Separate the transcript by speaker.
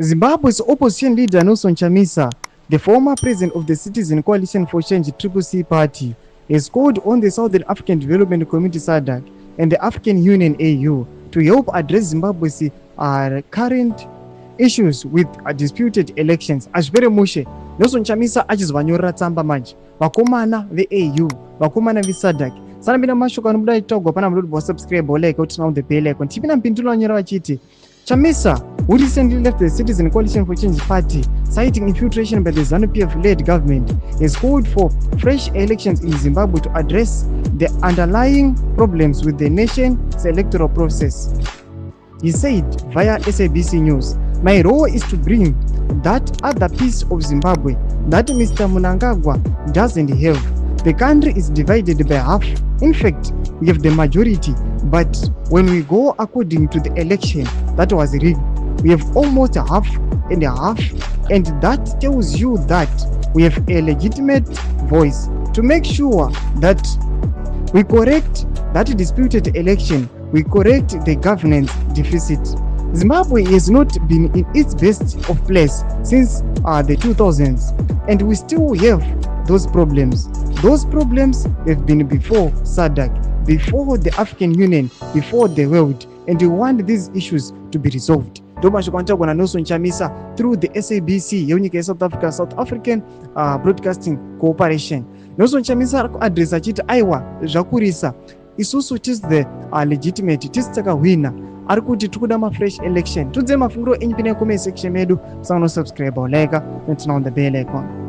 Speaker 1: Zimbabwe's opposition leader Nelson Chamisa, the former president of the Citizen Coalition for Change CCC party, has called on the Southern African Development Community SADC and the African Union AU to help address Zimbabwe's current issues with disputed elections. Azvere mushe Nelson Chamisa achizvanyorera tsamba manje vakomana veAU, vakomana veSADC. Sanambira mashoko anobuda itogwa pana mlodi wa subscribe or like out now the bell icon. Tipina mpindulo wanyora vachiti Chamisa, who recently left the Citizen Coalition for Change party, citing infiltration by the ZANU-PF-led government, has called for fresh elections in Zimbabwe to address the underlying problems with the nation's electoral process. He said via SABC News, "My role is to bring that other piece of Zimbabwe that Mr. Mnangagwa doesn't have. The country is divided by half. In fact, we have the majority, but when we go according to the election that was rigged, we have almost half and a half, and that tells you that we have a legitimate voice to make sure that we correct that disputed election, we correct the governance deficit." Zimbabwe has not been in its best of place since the 2000s, and we still have those problems. Those problems have been before SADC, before the African Union, before the world, and we want these issues to be resolved. Domashokwanchagwa na Nelson Chamisa through the SABC yenyika South Africa, South African Broadcasting Corporation. Nelson Chamisa arikuadresa achiti aiwa zvakurisa isusu tis the legitimate, tis takahwina. Arikuti tikuda ma fresh election. Tudze mafunguro enyu pine comment section medu. Musangano subscribe or like, and turn on the bell icon.